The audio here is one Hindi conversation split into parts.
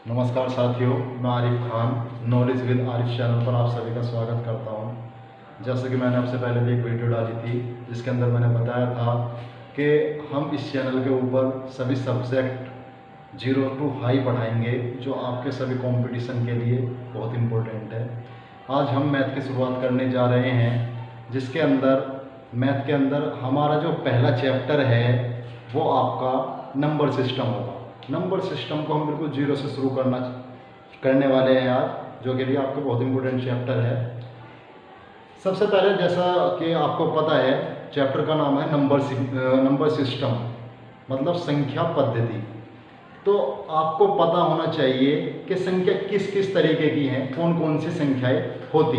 नमस्कार साथियों, मैं Arif Khan knowledge with Arif channel पर आप सभी का स्वागत करता हूं। जैसे कि मैंने आपसे पहले भी एक वीडियो डाली थी जिसके अंदर मैंने बताया था कि हम इस चैनल के ऊपर सभी सब्जेक्ट 0 to हाई पढ़ाएंगे जो आपके सभी कंपटीशन के लिए बहुत इम्पोर्टेंट है। आज हम मैथ की शुरुआत करने जा रहे हैं, जिसके अंदर मैथ के अंदर हमारा जो पहला चैप्टर है वो आपका नंबर सिस्टम होगा। नंबर सिस्टम को हम बिल्कुल 0 से शुरू करने वाले हैं आज, जो कि लिए आपका बहुत इंपॉर्टेंट चैप्टर है। सबसे पहले जैसा कि आपको पता है, चैप्टर का नाम है नंबर सिस्टम, मतलब संख्या पद्धति। तो आपको पता होना चाहिए कि संख्या किस किस तरीके की हैं, कौन कौन सी संख्याएं होती।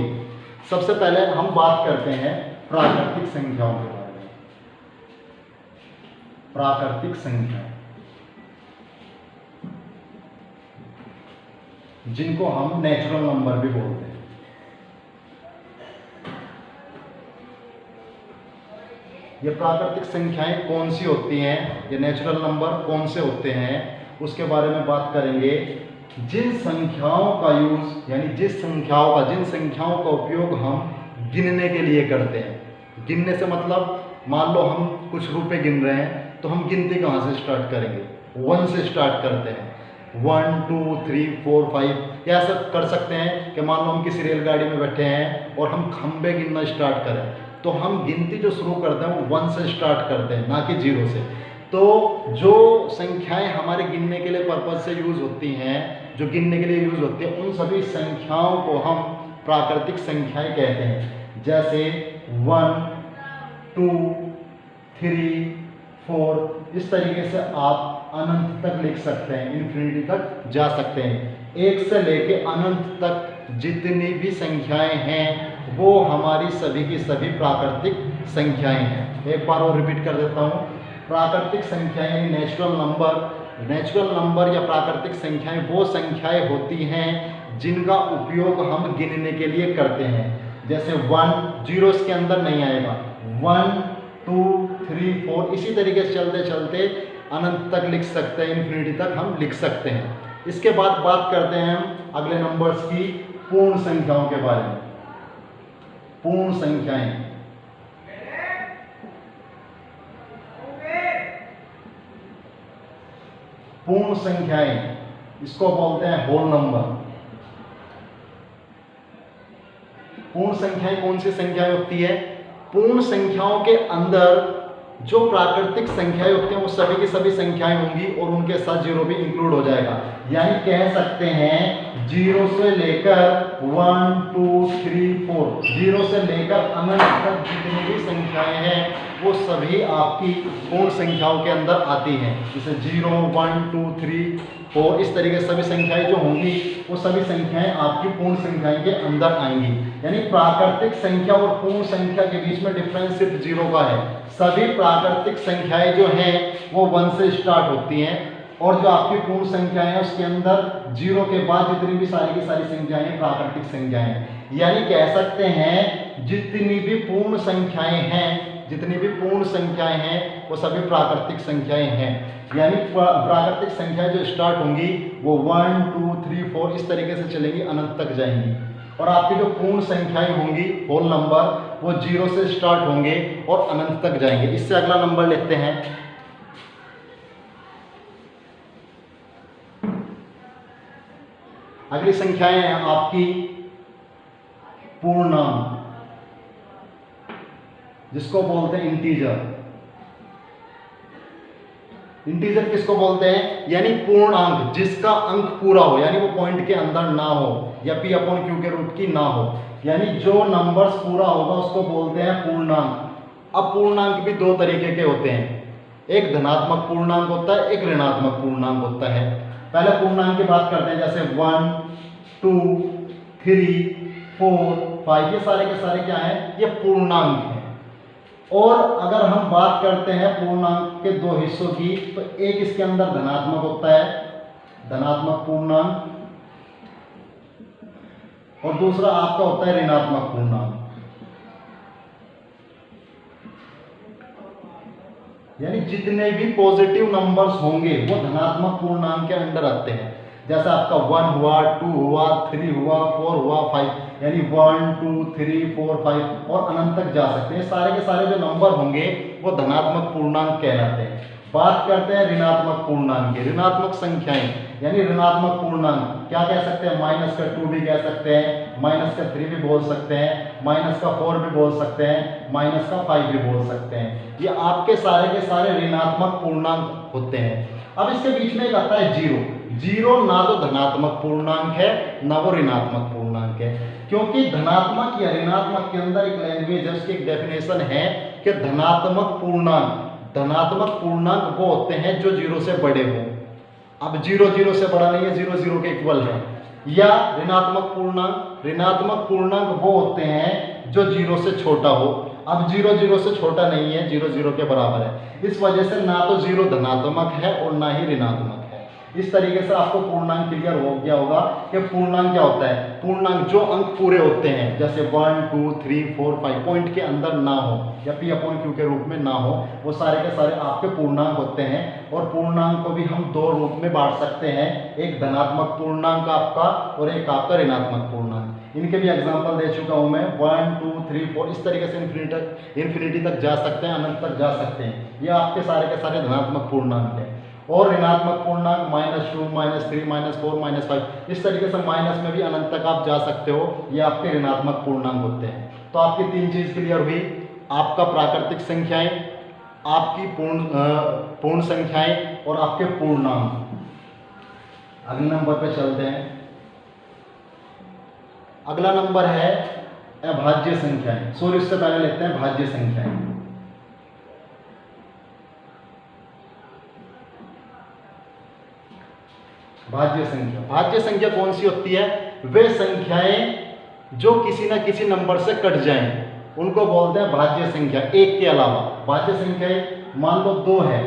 सबसे पहले हम बात करते हैं प्राकृतिक संख्याओं के बारे में। प्राकृतिक संख्या जिनको हम नेचुरल नंबर भी बोलते हैं। ये प्राकृतिक संख्याएं कौन सी होती हैं, ये नेचुरल नंबर कौन से होते हैं, उसके बारे में बात करेंगे। जिन संख्याओं का यूज यानी जिन संख्याओं का उपयोग हम गिनने के लिए करते हैं। गिनने से मतलब मान लो हम कुछ रुपए गिन रहे हैं तो हम गिनती कहाँ से स्टार्ट करेंगे? 1 से स्टार्ट करते हैं। 1 2 3 4 5 या ऐसा कर सकते हैं कि मान लो हम किसी रेलगाड़ी में बैठे हैं और हम खंबे गिनना स्टार्ट करें, तो हम गिनती जो शुरू करते हैं वो 1 से स्टार्ट करते हैं, ना कि 0 से। तो जो संख्याएं हमारे गिनने के लिए पर्पज से यूज होती हैं, जो गिनने के लिए यूज होती हैं, उन सभी संख्याओं को हम प्राकृतिक संख्याएं कहते हैं। जैसे 1 2 3 4, इस तरीके से आप अनंत तक लिख सकते हैं, इन्फिनिटी तक जा सकते हैं। 1 से लेके अनंत तक जितनी भी संख्याएं हैं वो हमारी सभी की सभी प्राकृतिक संख्याएं हैं। एक बार और रिपीट कर देता हूँ। प्राकृतिक संख्याएं नेचुरल नंबर या प्राकृतिक संख्याएं वो संख्याएं होती हैं जिनका उपयोग हम गिनने के लिए करते हैं। जैसे 1 0 के अंदर नहीं आएगा, 1 2 3 4, इसी तरीके से चलते चलते अनंत तक लिख सकते हैं, इन्फिनिटी तक हम लिख सकते हैं। इसके बाद बात करते हैं हम अगले नंबर्स की, पूर्ण संख्याओं के बारे में। पूर्ण संख्याएं इसको बोलते हैं होल नंबर। पूर्ण संख्याएं कौन सी संख्याएं होती है? पूर्ण संख्याओं के अंदर जो प्राकृतिक संख्याएं होती हैं वो सभी की सभी संख्याएं होंगी और उनके साथ 0 भी इंक्लूड हो जाएगा। यानी कह सकते हैं 0 से लेकर 1 2 3 4, 0 से लेकर अनंत तक जितनी भी संख्याएं हैं वो सभी आपकी पूर्ण संख्याओं के अंदर आती हैं। जैसे 0 1 2 3 4, इस तरीके से सभी संख्याएं जो होंगी वो सभी संख्याएं आपकी पूर्ण संख्याएं के अंदर आएंगी। यानी प्राकृतिक संख्या और पूर्ण संख्या के बीच में डिफरेंस सिर्फ 0 का है। सभी प्राकृतिक संख्याएं जो हैं वो 1 से स्टार्ट होती हैं और जो आपकी पूर्ण संख्याएं हैं उसके अंदर 0 के बाद जितनी भी सारी की सारी संख्याएं हैं प्राकृतिक संख्याएं हैं। यानी कह सकते हैं जितनी भी पूर्ण संख्याएं हैं वो सभी प्राकृतिक संख्याएं हैं। यानी प्राकृतिक संख्याएं जो स्टार्ट होंगी वो 1 2 3 4 इस तरीके से चलेंगी, अनंत तक जाएंगी। और आपकी जो पूर्ण संख्याएं होंगी होल नंबर वो 0 से स्टार्ट होंगे और अनंत तक जाएंगे। इससे अगला नंबर लेते हैं। अगली संख्याएं हैं आपकी पूर्णांक, जिसको बोलते हैं इंटीजर। इंटीजर किसको बोलते हैं? यानी पूर्णांक जिसका अंक पूरा हो, यानी वो पॉइंट के अंदर ना हो या P/Q के रूट की ना हो, यानी जो नंबर्स पूरा होगा उसको बोलते हैं पूर्णांक। अब पूर्णांक भी 2 तरीके के होते हैं, एक धनात्मक पूर्णांक होता है, एक ऋणात्मक पूर्णांक होता है। पहले पूर्णांक की बात करते हैं, जैसे 1 2 3 4 5, ये सारे के सारे क्या हैं? ये पूर्णांक हैं। और अगर हम बात करते हैं पूर्णांक के 2 हिस्सों की, तो एक इसके अंदर धनात्मक होता है, धनात्मक पूर्णांक, और दूसरा आपका होता है ऋणात्मक पूर्णांक। यानी जितने भी पॉजिटिव नंबर्स होंगे वो धनात्मक पूर्णांक के अंडर आते हैं। जैसे आपका 1 हुआ, 2 हुआ, 3 हुआ, 4 हुआ, 5, यानी 1 2 3 4 5 और अनंत तक जा सकते हैं। सारे के सारे जो नंबर होंगे वो धनात्मक पूर्णांक कहलाते हैं। बात करते हैं ऋणात्मक पूर्णांक की। ऋणात्मक संख्याएं यानी ऋणात्मक पूर्णांक क्या कह सकते हैं? माइनस का 2 भी कह सकते हैं, माइनस का 3 भी बोल सकते हैं, माइनस का 4 भी बोल सकते हैं, माइनस का 5 भी बोल सकते हैं। ये आपके सारे के सारे ऋणात्मक पूर्णांक होते हैं। अब इसके बीच में एक आता है जीरो। जीरो ना तो धनात्मक पूर्णांक है ना वो ऋणात्मक पूर्णांक है, क्योंकि धनात्मक या ऋणात्मक के अंदर एक लैंग्वेज है, उसकी एक डेफिनेशन है कि धनात्मक पूर्णांक वो होते हैं जो जीरो से बड़े हो। अब जीरो जीरो से बड़ा नहीं है, जीरो जीरो के इक्वल है। या ऋणात्मक पूर्णांक वो होते हैं जो जीरो से छोटा हो। अब जीरो जीरो से छोटा नहीं है, जीरो जीरो के बराबर है। इस वजह से ना तो जीरो धनात्मक है और ना ही ऋणात्मक है। इस तरीके से आपको पूर्णांक क्लियर हो गया होगा कि पूर्णांक क्या होता है। पूर्णांक जो अंक पूरे होते हैं, जैसे 1 2 3 4 5 पॉइंट के अंदर ना हो या P/Q के रूप में ना हो, वो सारे के सारे आपके पूर्णांक होते हैं। और पूर्णांक को भी हम दो रूप में बांट सकते हैं, एक धनात्मक पूर्णांक आपका और एक आपका ऋणात्मक पूर्णांक। इनके भी एग्जांपल दे चुका हूं मैं, 1 2 3 4 इस तरीके से इन्फिनिटी तक जा सकते हैं, अनंत तक जा सकते हैं। ये आपके सारे के सारे धनात्मक पूर्णांक है। और ऋणात्मक पूर्णांक -2 -3 -4 -5 इस तरीके से माइनस में भी अनंत तक आप जा सकते हो। ये आपके ऋणात्मक पूर्णांक होते हैं। तो आपकी तीन चीज क्लियर हुई, आपका प्राकृतिक संख्याएं, आपकी पूर्ण संख्याएं और आपके पूर्णांक। अगले नंबर पे चलते हैं। अगला नंबर है अभाज्य संख्याएं। सॉरी, इससे पहले लेते हैं भाज्य संख्याएं। भाज्य संख्या कौन सी होती है? वे संख्याएं जो किसी ना किसी नंबर से कट जाएं, उनको बोलते हैं भाज्य संख्या, एक के अलावा। भाज्य संख्याएं मान लो 2 है,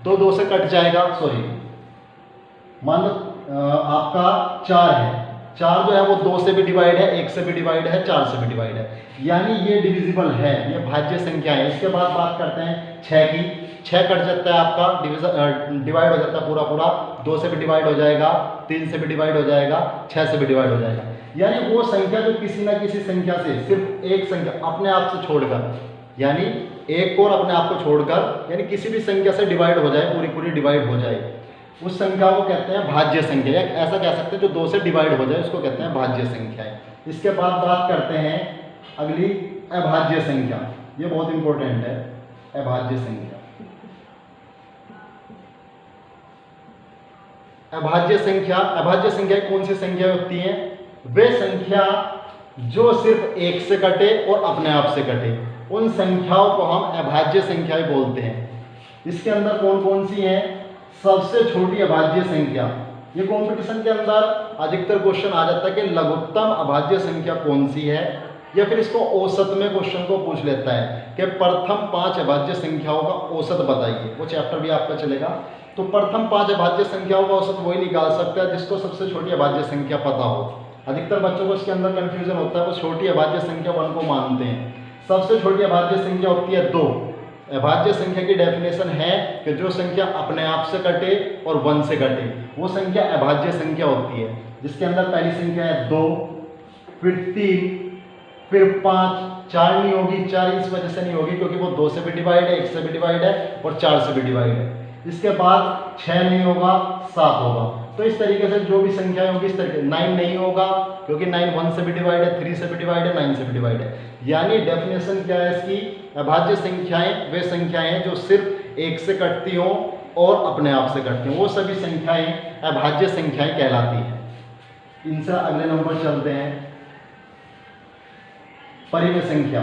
2 से कट जाएगा, सॉरी मान लो आपका 4 है, 4 जो है वो 2 से भी डिवाइड है, 1 से भी डिवाइड है, 4 से भी डिवाइड है, यानी ये डिविजिबल है, ये भाज्य संख्या है। इसके बाद बात करते हैं 6 की। 6 कट जाता है आपका, डिवाइड हो जाता है पूरा, 2 से भी डिवाइड हो जाएगा, 3 से भी डिवाइड हो जाएगा, 6 से भी डिवाइड हो जाएगा। यानी वो संख्या जो किसी ना किसी संख्या से, सिर्फ एक संख्या अपने आप से छोड़कर, यानी एक और अपने आप को छोड़कर, यानी किसी भी संख्या से डिवाइड हो जाए, पूरी डिवाइड हो जाए, उस संख्या को कहते हैं भाज्य संख्या। ऐसा कह सकते हैं जो 2 से डिवाइड हो जाए, उसको कहते हैं भाज्य संख्याएं। इसके बाद बात करते हैं अगली अभाज्य संख्या। ये बहुत इंपॉर्टेंट है, अभाज्य संख्या। अभाज्य संख्या कौन सी संख्या होती है? वे संख्या जो सिर्फ एक से कटे और अपने आप से कटे, उन संख्याओं को हम अभाज्य संख्याएं बोलते हैं। इसके अंदर कौन कौन सी हैं? सबसे छोटी अभाज्य संख्या। ये कंपटीशन के अंदर अधिकतर क्वेश्चन आ जाता है कि लघुत्तम अभाज्य संख्या कौन सी है, या फिर इसको औसत में क्वेश्चन को पूछ लेता है कि प्रथम 5 अभाज्य संख्याओं का औसत बताइए। वो चैप्टर भी आपका चलेगा। तो प्रथम 5 अभाज्य संख्याओं का औसत वही निकाल सकता है जिसको सबसे छोटी अभाज्य संख्या पता हो। अधिकतर बच्चों को इसके अंदर कंफ्यूजन होता है, वो छोटी अभाज्य संख्या 1 को मानते हैं। सबसे छोटी अभाज्य संख्या होती है 2। अभाज्य संख्या की डेफिनेशन है कि जो संख्या अपने आप से कटे और 1 से कटे, वो संख्या अभाज्य संख्या होती है। जिसके अंदर पहली संख्या है 2, फिर 3, फिर 5, 4 नहीं होगी। 4 इस वजह से नहीं होगी क्योंकि वो 2 से भी डिवाइड है, 1 से भी डिवाइड है और 4 से भी डिवाइड है। इसके बाद 6 नहीं होगा, 7 होगा। तो इस तरीके से जो भी संख्याएं होगी इस तरीके। 9 नहीं होगा क्योंकि 9 1 से भी डिवाइड है, 3 से भी डिवाइड है, 9 से भी डिवाइड है। यानी डेफिनेशन क्या है इसकी? अभाज्य संख्याएं वे संख्याएं हैं जो सिर्फ एक से कटती हो और अपने आप से कटती हो, वो सभी संख्याएं अभाज्य संख्याएं कहलाती हैं। इनसे अगले नंबर चलते हैं, परिमेय संख्या।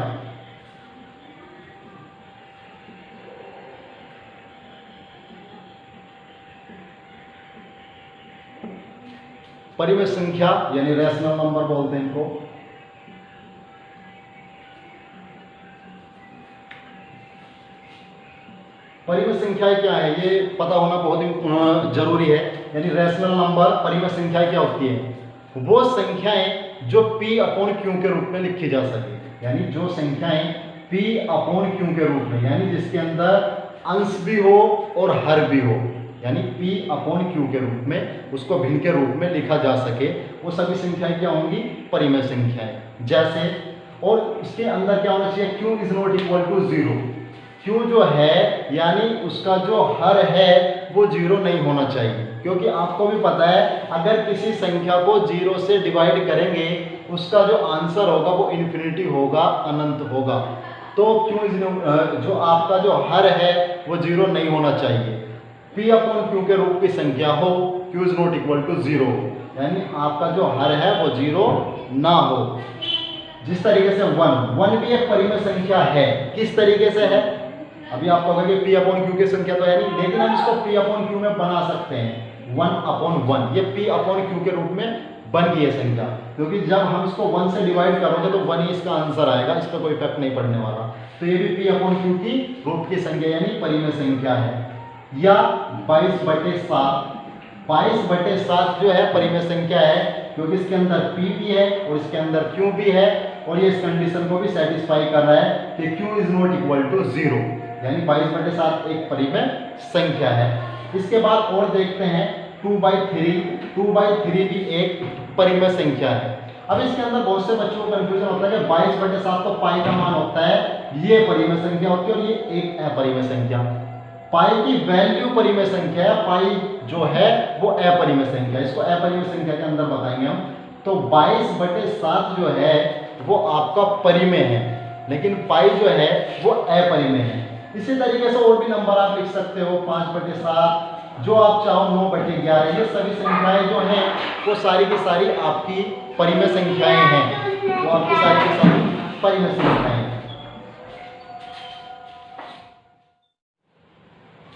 परिमेय संख्या यानी रैशनल नंबर बोलते हैं इनको। परिमेय संख्याएं क्या है ये पता होना बहुत जरूरी है। यानी रैशनल नंबर, परिमेय संख्याएं क्या होती है? वो संख्याएं जो P/Q के रूप में लिखी जा सके। यानी जो संख्याएं P/Q के रूप में, यानी जिसके अंदर अंश भी हो और हर भी हो, यानी P/Q के रूप में, उसको भिन्न के रूप में लिखा जा सके, वो सभी संख्याएं क्या होंगी? परिमेय संख्याएं। जैसे, और इसके अंदर क्या होना चाहिए? Q is not equal to 0। Q जो है यानी उसका जो हर है वो 0 नहीं होना चाहिए, क्योंकि आपको भी पता है अगर किसी संख्या को 0 से डिवाइड करेंगे उसका जो आंसर होगा वो इन्फिनिटी होगा, अनंत होगा। तो Q इज जो आपका जो हर है वो 0 नहीं होना चाहिए। P/Q के रूप की संख्या हो, Q is not equal to 0, यानी आपका जो हर है वो 0 ना हो। जिस तरीके से 1 भी एक परिमेय संख्या है। किस तरीके से है? अभी आपको कहोगे P/Q की संख्या तो है नहीं, लेकिन हम इसको P/Q में बना सकते हैं। 1/1 ये P/Q के रूप में बन गई है संख्या, क्योंकि जब हम इसको 1 से डिवाइड करोगे तो 1 ही इसका आंसर आएगा, इस पर कोई इफेक्ट नहीं पड़ने वाला। तो ये भी P/Q की रूप की संख्या यानी परिमेय संख्या है। या 22/7, 22/7 जो है परिमेय संख्या है, क्योंकि इसके अंदर P भी है और इसके अंदर Q भी है, और ये इस कंडीशन को भी सेटिस्फाई कर रहा है कि Q is not equal to 0, यानी 22/7 एक परिमेय संख्या है। इसके बाद और देखते हैं 2/3, 2/3 भी एक परिमेय संख्या है। अब इसके अंदर बहुत से बच्चों को कंफ्यूजन होता है कि 22/7 तो पाई का मान होता है, ये परिमेय संख्या होती है और ये एक अपरिमेय संख्या। पाई की वैल्यू परिमेय संख्या है, पाई जो है वो अपरिमेय संख्या, इसको अपरिमेय संख्या के अंदर बताएंगे हम। तो 22/7 जो है वो आपका परिमेय है, लेकिन पाई जो है वो अपरिमेय है। इसी तरीके से और भी नंबर आप लिख सकते हो, 5/7, जो आप चाहो, 9/11, ये सभी संख्याएं जो हैं वो सारी की सारी आपकी परिमेय संख्याएं हैं, वो आपकी सारी की सारी परिमेय संख्याएं हैं।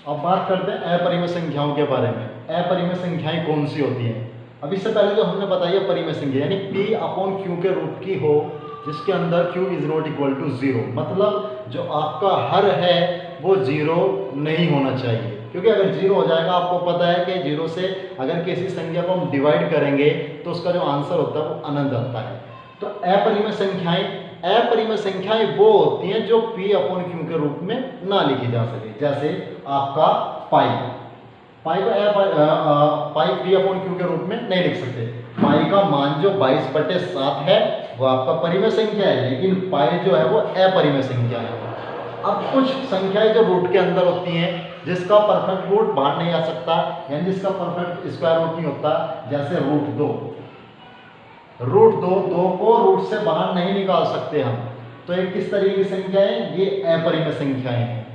अब बात करते हैं अपरिमेय संख्याओं के बारे में। अपरिमेय संख्याएं कौन सी होती हैं? अब इससे पहले जो हमने बताई है परिमेय संख्या यानी P/Q के रूप की हो, जिसके अंदर Q is not equal to 0, मतलब जो आपका हर है वो 0 नहीं होना चाहिए, क्योंकि अगर 0 हो जाएगा, आपको पता है कि 0 से अगर किसी संख्या को हम डिवाइड करेंगे तो उसका जो आंसर होता है वो अनंत आता है। तो अपरिमेय संख्याएं वो होती हैं जो P/Q के रूप में ना लिखी जा सके। जैसे आपका पाई को पाई P/Q के रूप में नहीं लिख सकते। पाई का मान जो 22/7 है वो आपका परिमेय संख्या है, लेकिन पाई जो है वो अपरिमेय संख्या है। अब कुछ संख्याएं जो रूट के अंदर होती हैं, जिसका परफेक्ट रूट बाहर नहीं आ सकता, यानी जिसका परफेक्ट स्क्वायर रूट नहीं होता, जैसे √2 2 को रूट से बाहर नहीं निकाल सकते हम, तो एक किस तरीके की संख्या है? ये अपरिमेय संख्याएं हैं।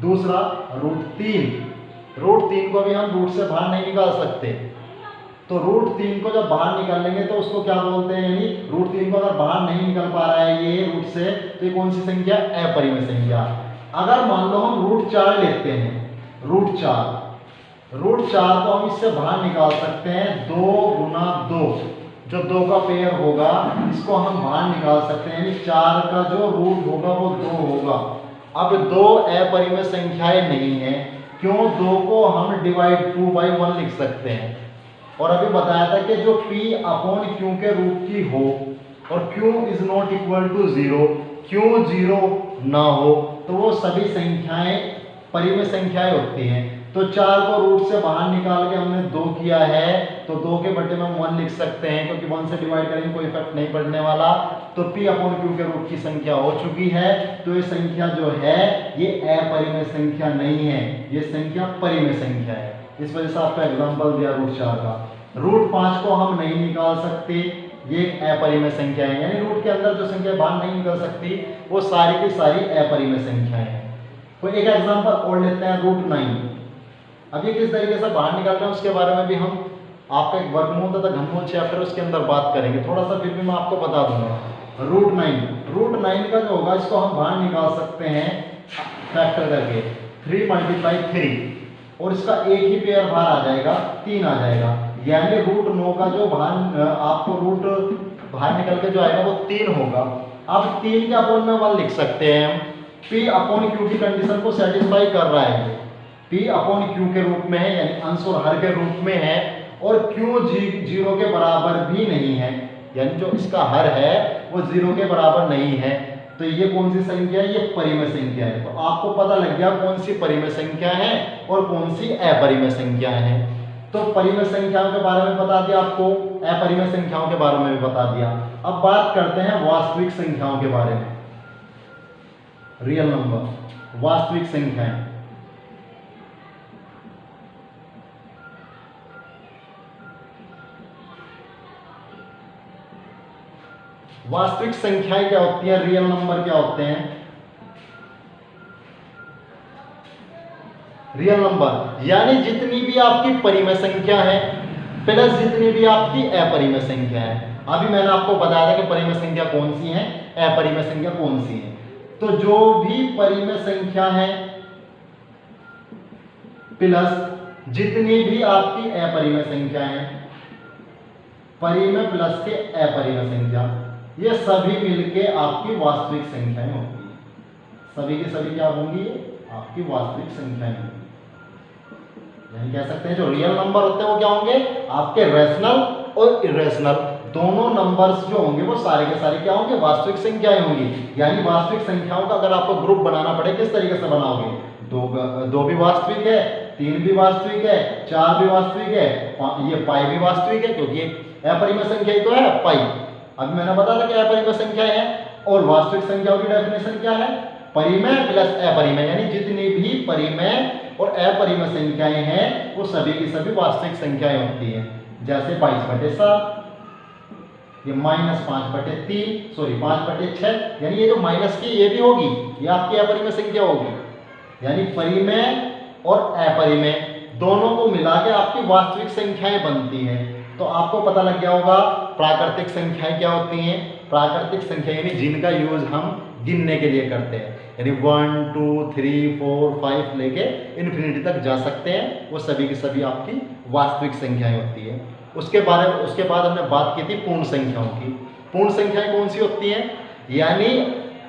दूसरा √3 को भी हम रूट से बाहर नहीं निकाल सकते, तो √3 को जब बाहर निकाल लेंगे तो उसको क्या बोलते हैं? यानी √3 को अगर बाहर नहीं निकल पा रहा है ये रूट से, तो ये कौन सी संख्या? अपरिमेय संख्या। अगर मान लो हम √4 लेते हैं, √4 को हम इससे बाहर निकाल सकते हैं, 2 × 2, जो 2 का पेयर होगा इसको हम बाहर निकाल सकते हैं, यानी 4 का जो रूट होगा वो 2 होगा। अब 2 अपरिमेय संख्याएं नहीं है, क्यों? 2 को हम डिवाइड 2/1 लिख सकते हैं, और अभी बताया था कि जो P/Q के रूप की हो और Q is not equal to 0, Q 0 ना हो, तो वो सभी संख्याएं परिमेय संख्याएं होती हैं। तो 4 को रूट से बाहर निकाल के हमने 2 किया है, तो 2 के बटे में हम 1 लिख सकते हैं, क्योंकि 1 से डिवाइड करेंगे कोई इफेक्ट नहीं पड़ने वाला। तो P/Q के रूप की संख्या हो चुकी है, तो ये संख्या जो है ये अपरिमेय संख्या नहीं है, ये संख्या परिमेय संख्या है। इस वजह से आपका एग्जांपल दिया √4 का। √5 को हम नहीं निकाल सकते, ये अपरिमेय संख्या है, यानी रूट के अंदर जो संख्या बाहर नहीं निकल सकती वो सारी की सारी अपरिमेय संख्याएं हैं। तो एक एग्जांपल और लेते हैं, √9। अब ये किस तरीके से बाहर निकालते हैं उसके बारे में भी हम आपका एक वर्गमूल तथा घनमूल चैप्टर उसके अंदर बात करेंगे, थोड़ा सा फिर भी मैं आपको बता दूंगा। √9 का जो होगा इसको हम बाहर निकाल सकते हैं फैक्टर करके, 3 × 3, और इसका एक ही पेयर बाहर आ जाएगा, 3 आ जाएगा, यानी √9 का जो बाहर आपको रूट बाहर निकल के जो आएगा वो 3 होगा। अब 3 के अपोन में 1 लिख सकते हैं हम, P/Q की कंडीशन को सेटिस्फाई कर रहा है, P/Q के रूप में है, यानी अंश और हर के रूप में है, और Q 0 के बराबर भी नहीं है, यानी जो इसका हर है वो 0 के बराबर नहीं है। तो ये कौन सी संख्या है, ये परिमेय संख्या है। तो आपको पता लग गया कौन सी परिमेय संख्या है और कौन सी अपरिमेय संख्या है। तो परिमेय संख्याओं के बारे में बता दिया आपको, अपरिमेय संख्याओं के बारे में भी बता दिया। अब बात करते हैं वास्तविक संख्याओं के बारे में। रियल नंबर, वास्तविक संख्याएं। वास्तविक संख्याएं क्या होती हैं, रियल नंबर क्या होते हैं। रियल नंबर यानी जितनी भी आपकी परिमेय संख्या है प्लस जितनी भी आपकी अपरिमेय संख्या है। अभी मैंने आपको बताया था कि परिमेय संख्या कौन सी है, अपरिमेय संख्या कौन सी है। तो जो भी परिमेय संख्या है प्लस जितनी भी आपकी अपरिमेय संख्या है, परिमेय प्लस के अपरिमेय संख्या, ये सभी मिलके आपकी वास्तविक संख्याएं होंगी। सभी की सभी क्या होंगी, आपकी वास्तविक संख्याएं होंगी। यानी कह सकते हैं जो रियल नंबर होते हैं वो क्या होंगे, आपके रैशनल और इरेशनल दोनों नंबर्स जो होंगे वो सारे के सारे क्या होंगे, वास्तविक संख्याएं होंगी। यानी वास्तविक संख्याओं का अगर आपको ग्रुप बनाना पड़े किस तरीके से बनाओगे, दो भी वास्तविक है, 3 भी वास्तविक है, 4 भी वास्तविक है, ये पाई भी वास्तविक है क्योंकि अपरिमेय संख्या ही तो है पाई। अभी मैंने बताया था कि अपरिमेय संख्या है और वास्तविक संख्याओं की डेफिनेशन क्या है, परिमेय प्लस अपरिमेय। यानी जितनी भी परिमेय और अपरिमेय संख्याएं हैं वो सभी की सभी वास्तविक संख्याएं होती हैं। जैसे 22/7, ये -5/3, सॉरी 5/6, यानी ये जो माइनस की ये भी होगी, ये आपकी अपरिमेय संख्या होगी। यानी परिमेय और अपरिमेय दोनों को मिला के आपकी वास्तविक संख्याएं बनती हैं। तो आपको पता लग गया होगा प्राकृतिक संख्याएं क्या होती हैं। प्राकृतिक संख्या यानी जिनका यूज हम गिनने के लिए करते हैं, यानी 1 2 3 4 5 लेके इन्फिनिटी तक जा सकते हैं, वो सभी की सभी आपकी वास्तविक संख्याएं होती है। उसके बाद हमने बात की थी पूर्ण संख्याओं की। पूर्ण संख्याएं कौन सी होती हैं, यानी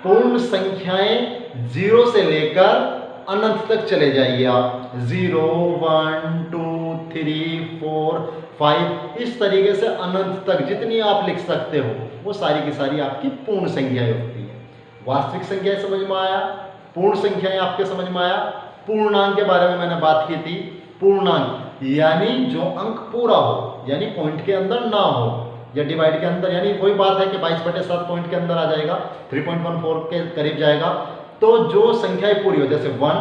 पूर्ण संख्याएं 0 से लेकर अनंत तक चले जाइए आप, 0 1 2 3 4 5 इस तरीके से अनंत तक जितनी आप लिख सकते हो वो सारी की सारी आपकी पूर्ण संख्याएं होती हैं। वास्तविक संख्याएं समझ में आया, पूर्ण संख्याएं आपके समझ में आया। पूर्णांक के बारे में मैंने बात की थी। पूर्णांक यानी जो अंक पूरा हो, यानी पॉइंट के अंदर ना हो या डिवाइड के अंदर, यानी वही बात है कि 22/7 पॉइंट के अंदर आ जाएगा, 3.14 के करीब जाएगा। तो जो संख्याएं पूरी हो, जैसे 1,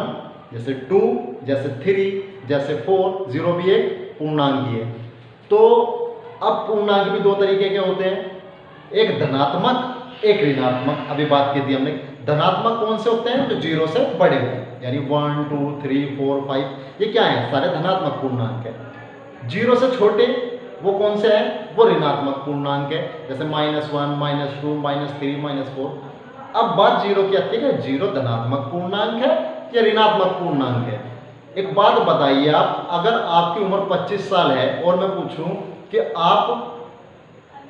जैसे 2, जैसे 3, जैसे 4, 0 भी एक पूर्णांक ही है। तो अब पूर्णांक भी दो तरीके के होते हैं, एक धनात्मक एक ऋणात्मक। अभी बात की थी हमने, धनात्मक कौन से होते हैं, जो 0 से बड़े होते हैं, यानी 1 2 3 4 5 ये क्या है, सारे धनात्मक पूर्णांक है। 0 से छोटे वो कौन से हैं, वो ऋणात्मक पूर्णांक है, जैसे -1 -2 -3 -4। अब बात 0 की आती है, 0 धनात्मक पूर्णांक है या ऋणात्मक पूर्णांक है। एक बात बताइए आप, अगर आपकी उम्र 25 साल है और मैं पूछूं कि आप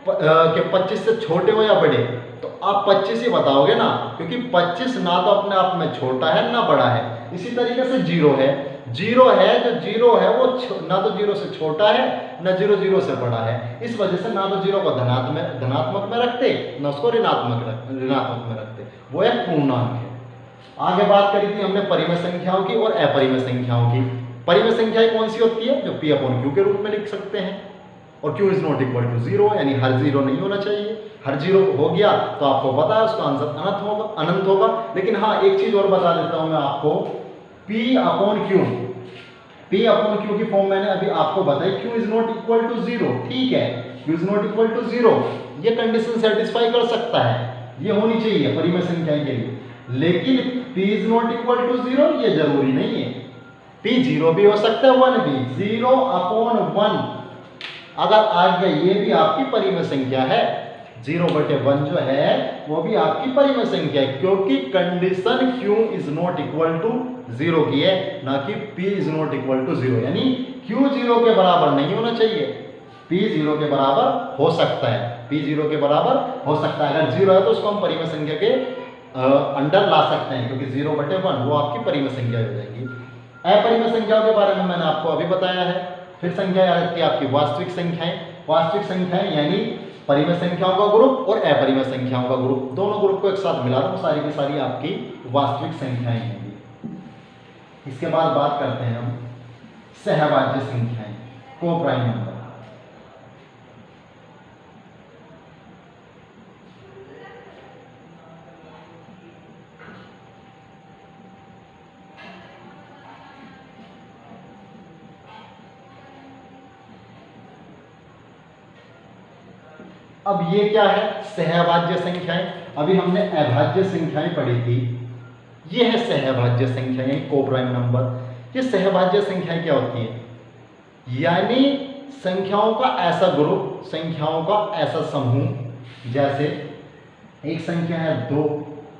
25 से छोटे हो या बड़े, तो आप 25 ही बताओगे ना, क्योंकि 25 ना तो अपने आप में छोटा है ना बड़ा है। इसी तरीके से 0 है, 0 है, जो 0 है वो ना तो 0 से छोटा है ना 0 से बड़ा है। इस वजह से ना तो 0 को धनात्मक में रखते ना उसको ऋणात्मक में रखते, वो एक पूर्णांक है। आगे बात करी थी हमने परिमेय संख्याओं की और अपरिमेय संख्याओं की। परिमेय संख्याएं कौन सी होती है, जो P/Q के रूप में लिख सकते हैं, और Q is not equal to 0, यानी हर 0 नहीं होना चाहिए। हर 0 हो गया तो आपको पता है उसका आंसर अनंत होगा। लेकिन हाँ, एक चीज और बता देता हूं मैं आपको, P/Q की फॉर्म मैंने अभी आपको बताई, Q is not equal to 0, ठीक है, Q is not equal to 0, ये कंडीशन सेटिस्फाई कर सकता है, ये होनी चाहिए परिमेय संख्या के लिए। लेकिन P is not equal to 0 ये जरूरी नहीं है, P 0 भी हो सकता है, 1 भी, 0/1 अगर आ गया ये भी आपकी परिमेय संख्या है। 0/1 जो है वो भी आपकी परिमेय संख्या है, क्योंकि condition Q is not equal to 0 की है, ना कि P is not equal to 0। यानी Q 0 के बराबर नहीं होना चाहिए, P 0 के बराबर हो सकता है, P 0 के बराबर हो सकता है। अगर 0 है तो उसको हम परिमेय संख्या के अंडर ला सकते हैं, क्योंकि 0/1 वो आपकी परिमेय संख्या हो जाएगी। अपरिमेय संख्याओं के बारे में मैंने आपको अभी बताया है। फिर संख्या आ जाती है आपकी वास्तविक संख्याएं। वास्तविक संख्याएं यानी परिमेय संख्याओं का ग्रुप और अपरिमेय संख्याओं का ग्रुप, दोनों ग्रुप को एक साथ मिला दो, सारी की सारी आपकी वास्तविक संख्याएं होंगी। इसके बाद बात करते हैं हम सहभाज्य संख्याएं, को प्राइम नंबर। अब ये क्या है, सहभाज्य संख्याएं। अभी हमने अभाज्य संख्याएं पढ़ी थी, ये है सहभाज्य संख्याएं, को प्राइम नंबर। ये सहभाज्य संख्याएं क्या होती है, यानी संख्याओं का ऐसा ग्रुप, संख्याओं का ऐसा समूह, जैसे एक संख्या है 2,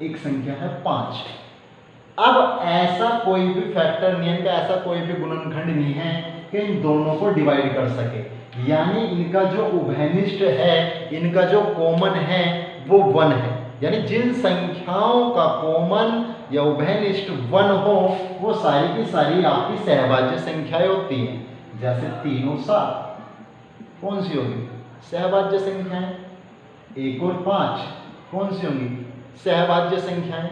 एक संख्या है 5। अब ऐसा कोई भी फैक्टर नहीं है, इनका ऐसा कोई भी गुणनखंड नहीं है कि इन दोनों को डिवाइड कर सके, यानी इनका जो उभयनिष्ठ है, इनका जो कॉमन है वो 1 है। यानी जिन संख्याओं का कॉमन या उभयनिष्ठ 1 हो वो सारी की सारी आपकी सहभाज्य संख्याएं होती हैं। जैसे 3 और 7 कौन सी होगी, सहभाज्य संख्याएं। 1 और 5 कौन सी होंगी, सहभाज्य संख्याएं।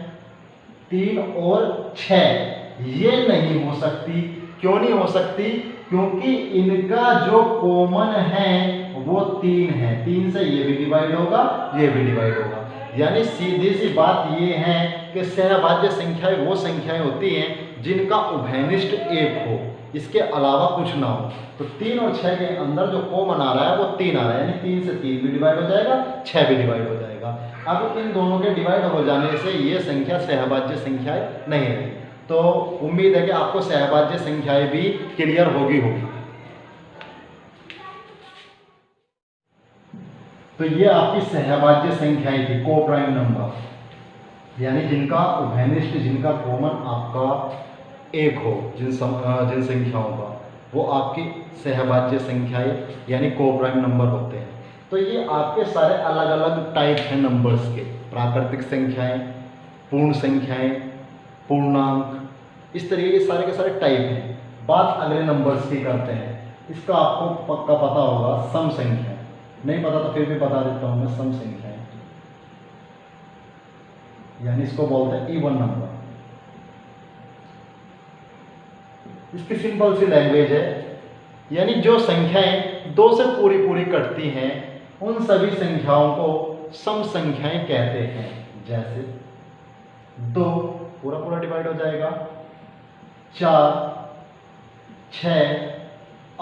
3 और 6 ये नहीं हो सकती। क्यों नहीं हो सकती, क्योंकि इनका जो कॉमन है वो 3 है। 3 से ये भी डिवाइड होगा, ये भी डिवाइड होगा। यानी सीधी सी बात ये है कि सहभाज्य संख्याएं वो संख्याएं होती हैं जिनका उभयनिष्ठ 1 हो, इसके अलावा कुछ ना हो। तो 3 और 6 के अंदर जो कॉमन आ रहा है वो 3 आ रहा है, यानी 3 से 3 भी डिवाइड हो जाएगा, 6 भी डिवाइड हो जाएगा। अब इन दोनों के डिवाइड हो जाने से ये संख्या सहभाज्य संख्याएं नहीं रही। तो उम्मीद है कि आपको सहभाज्य संख्याएं भी क्लियर होगी। तो ये आपकी सहभाज्य संख्याएं थी, को प्राइम नंबर, यानी जिनका उभयनिष्ठ, जिनका कॉमन आपका 1 हो, जिन संख्याओं का, वो आपकी सहभाज्य संख्याएं यानी को प्राइम नंबर होते हैं। तो ये आपके सारे अलग अलग टाइप हैं नंबर्स के, प्राकृतिक संख्याएं, पूर्ण संख्याएं, पूर्णांक, इस तरीके के सारे टाइप हैं। बात अगले नंबर्स की करते हैं। इसका आपको पक्का पता होगा, सम संख्या। नहीं पता तो फिर भी बता देता हूं मैं, सम संख्याएं यानी इसको बोलते हैं इवन नंबर। इसकी सिंपल सी लैंग्वेज है, यानी जो संख्याएं 2 से पूरी कटती हैं उन सभी संख्याओं को सम संख्याएं कहते हैं। जैसे 2 पूरा डिवाइड हो जाएगा, 4, 6,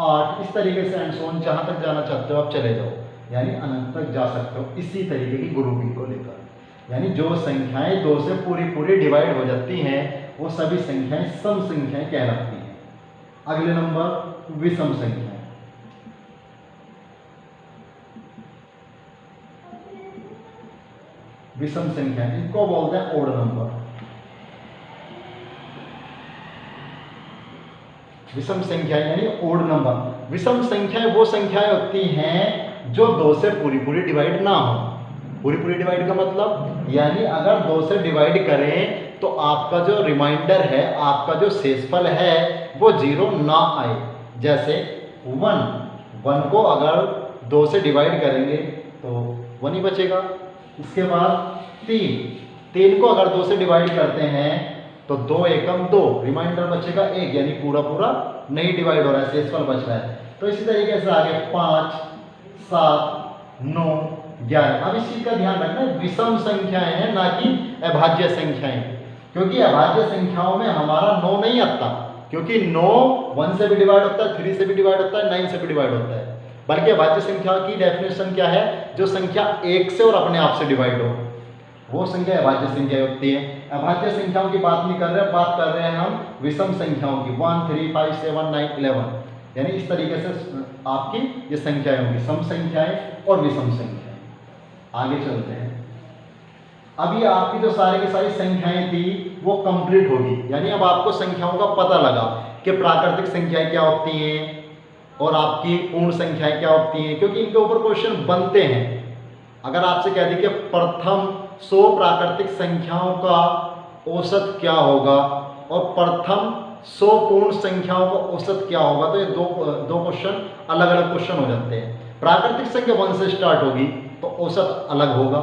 8, इस तरीके से एंड सो ऑन, जहां तक जाना चाहते हो आप चले जाओ, यानी अनंत तक जा सकते हो इसी तरीके की ग्रुपिंग को लेकर। यानी जो संख्याएं 2 से पूरी डिवाइड हो जाती हैं वो सभी संख्याएं सम संख्याएं कहलाती हैं। अगले नंबर विषम संख्याएं। विषम संख्या इनको बोलते हैं ओड नंबर। विषम संख्या यानी ओड नंबर। विषम संख्याएं वो संख्याएं होती हैं जो 2 से पूरी डिवाइड ना हो। पूरी डिवाइड का मतलब, यानी अगर 2 से डिवाइड करें तो आपका जो रिमाइंडर है, आपका जो शेषफल है वो 0 ना आए। जैसे 1 को अगर 2 से डिवाइड करेंगे तो 1 ही बचेगा। इसके बाद 3 को अगर 2 से डिवाइड करते हैं तो 2 एकम 2, रिमाइंडर बचेगा 1, यानी पूरा नहीं डिवाइड हो रहा है, शेषफल बच रहा है। तो इसी तरीके से आगे 5, 7, 9, 11। अब इस चीज का ध्यान रखना, विषम संख्याएं हैं ना कि अभाज्य संख्याएं, क्योंकि अभाज्य संख्याओं में हमारा 9 नहीं आता, क्योंकि 9 1 से भी डिवाइड होता है, 3 से भी डिवाइड होता है, 9 से भी डिवाइड होता है। बल्कि अभाज्य संख्या की डेफिनेशन क्या है, जो संख्या 1 से और अपने आप से डिवाइड हो वो संख्या अभाज्य संख्या होती है। अभाज्य संख्याओं की बात नहीं कर रहे, बात कर रहे हैं हम विषम संख्याओं की, 1, 3, 5, 7, 9, 11। यानी इस तरीके से आपकी ये संख्याएं होंगी, सम संख्याएं और विषम संख्याएं। आगे चलते हैं। अभी आपकी जो सारी की सारी संख्याएं थी वो कंप्लीट होगी, यानी अब आपको संख्याओं का पता लगा कि प्राकृतिक संख्याएं क्या होती हैं और आपकी पूर्ण संख्याएं क्या होती हैं, क्योंकि इनके ऊपर क्वेश्चन बनते हैं। अगर आपसे कह दी कि प्रथम 100 प्राकृतिक संख्याओं का औसत क्या होगा और प्रथम 100 पूर्ण संख्याओं का औसत क्या होगा। तो ये दो क्वेश्चन अलग अलग क्वेश्चन हो जाते हैं। प्राकृतिक संख्या 1 से स्टार्ट होगी तो औसत अलग होगा।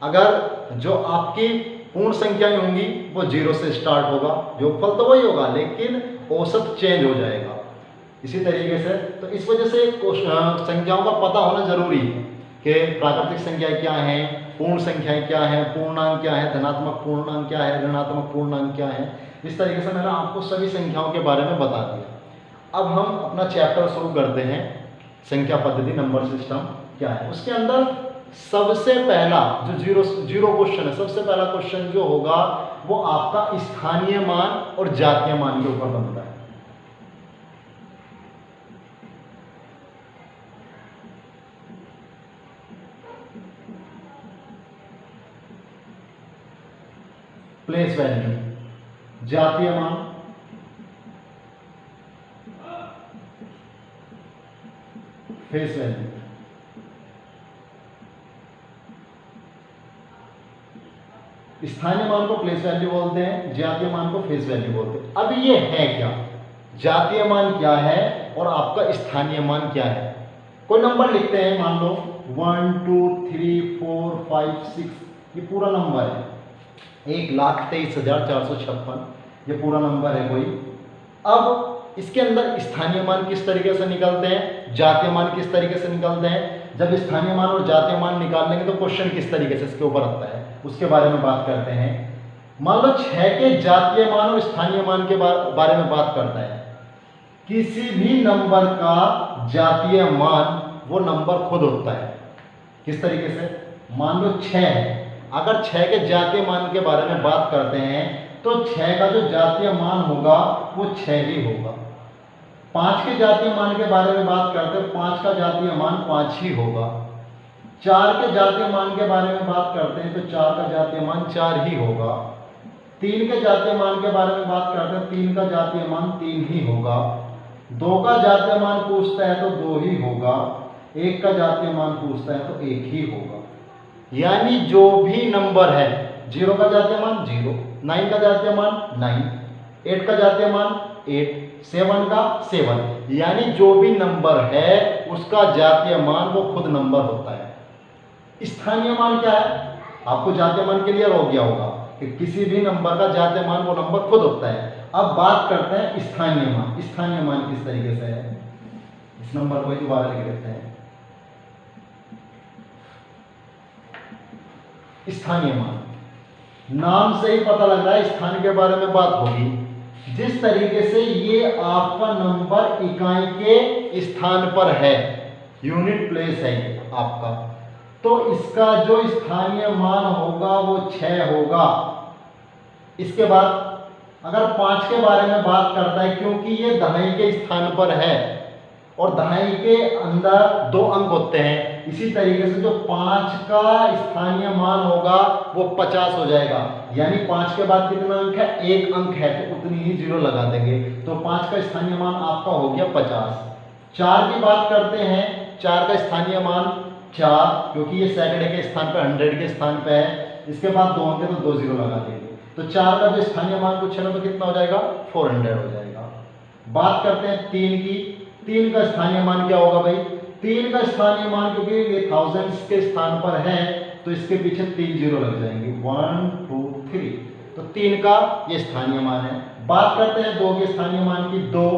अगर जो आपकी पूर्ण संख्याएं होंगी वो 0 से स्टार्ट होगा, योगफल तो वही होगा लेकिन औसत चेंज हो जाएगा। इसी तरीके से तो इस वजह से संख्याओं का पता होना जरूरी है कि प्राकृतिक संख्याएं क्या हैं, पूर्ण संख्याएं क्या हैं, पूर्णांक क्या है, धनात्मक पूर्णांक क्या है, ऋणात्मक पूर्णांक क्या है। इस तरीके से मैंने आपको सभी संख्याओं के बारे में बता दिया। अब हम अपना चैप्टर शुरू करते हैं, संख्या पद्धति नंबर सिस्टम क्या है। उसके अंदर सबसे पहला जो जीरो क्वेश्चन है, सबसे पहला क्वेश्चन जो होगा वो आपका स्थानीय मान और जातीय मान के ऊपर बनता है। प्लेस वैल्यू, जातीय मान, फेस वैल्यू। स्थानीय मान को प्लेस वैल्यू बोलते हैं, जातीय मान को फेस वैल्यू बोलते हैं। अब ये है क्या, जातीय मान क्या है और आपका स्थानीय मान क्या है। कोई नंबर लिखते हैं, मान लो 1 2 3 4 5 6, ये पूरा नंबर है। 1,23,456 ये पूरा नंबर है कोई। अब इसके अंदर स्थानीय मान किस तरीके से निकलते हैं, जातीय मान किस तरीके से निकलते हैं। जब स्थानीय मान और जातीय मान निकाल लेंगे तो क्वेश्चन किस तरीके से इसके ऊपर आता है उसके बारे में बात करते हैं। मान लो 6 के जातीय मान और स्थानीय मान के बारे में बात करता है। किसी भी नंबर का जातीय मान वो नंबर खुद होता है। किस तरीके से, मान लो 6 है, अगर 6 के जातीय मान के बारे में बात करते हैं तो 6 का जो जातीय मान होगा वो 6 ही होगा। 5 के जातीय मान के बारे में बात करते हैं, 5 का जातीय मान 5 ही होगा। 4 के जातीय मान के बारे में बात करते हैं तो 4 का जातीय मान 4 ही होगा। 3 के जातीय मान के बारे में बात करते हैं, 3 का जातीय मान 3 ही होगा। 2 का जातीय मान पूछता है तो 2 ही होगा। 1 का जातीय मान पूछता है तो 1 ही होगा। यानी जो भी नंबर है, 0 का जातीय मान 0, 9 का जातीय मान 9, 8 का जातीय मान 8, 7 का 7, यानी जो भी नंबर है उसका जातीय मान वो खुद नंबर होता है। स्थानीय मान क्या है, आपको जातीय मान क्लियर हो गया होगा कि किसी भी नंबर का जातीय मान वो नंबर खुद होता है। अब बात करते हैं स्थानीय मान। स्थानीय मान किस तरीके से है, इस नंबर को दोबारा लिख देते हैं। स्थानीय मान, नाम से ही पता लग रहा है स्थान के बारे में बात होगी। जिस तरीके से ये आपका नंबर इकाई के स्थान पर है, यूनिट प्लेस है ये आपका, तो इसका जो स्थानीय मान होगा वो 6 होगा। इसके बाद अगर 5 के बारे में बात करता है, क्योंकि ये दहाई के स्थान पर है और दहाई के अंदर 2 अंक होते हैं, इसी तरीके से जो 5 का स्थानीय मान होगा वो 50 हो जाएगा। यानी 5 के बाद कितना अंक है, 1 अंक है, तो उतनी ही 0 लगा देंगे, तो 5 का स्थानीय मान आपका हो गया 50। 4 की बात करते हैं, 4 का स्थानीय मान 4, क्योंकि ये सैकड़े के स्थान पर 100 के स्थान पर है। इसके बाद 2 अंक है तो 2 0 लगा देंगे, तो 4 का जो स्थानीय मान पूछे ना तो कितना हो जाएगा, 400 हो जाएगा। बात करते हैं 3 की। 3 का स्थानीय मान क्या होगा भाई, 3 का स्थानीय मान, क्योंकि ये थाउजेंड्स के स्थान पर है तो इसके पीछे 3 0 लग जाएंगे, 1 2 3, तो 3 का ये स्थानीय मान है। बात करते हैं 2 के स्थानीय मान की, 2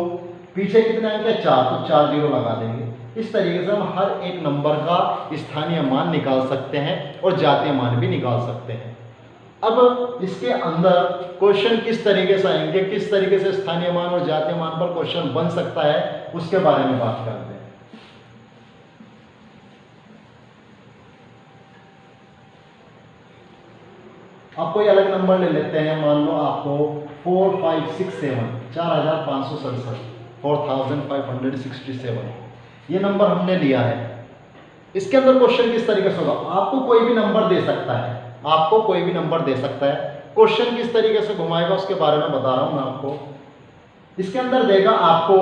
पीछे कितने अंक है, 4, तो 4 0 लगा देंगे। इस तरीके से हम हर एक नंबर का स्थानीय मान निकाल सकते हैं और जातीय मान भी निकाल सकते हैं। अब इसके अंदर क्वेश्चन किस तरीके से आएंगे, किस तरीके से स्थानीय मान और जातीय मान पर क्वेश्चन बन सकता है, उसके बारे में बात करते हैं। आप कोई अलग नंबर ले लेते हैं, मान लो आपको 4 5 6 7 4567, 4567 ये नंबर हमने लिया है। इसके अंदर क्वेश्चन किस तरीके से होगा, आपको कोई भी नंबर दे सकता है, आपको कोई भी नंबर दे सकता है, क्वेश्चन किस तरीके से घुमाएगा उसके बारे में बता रहा हूं मैं आपको। इसके अंदर देगा आपको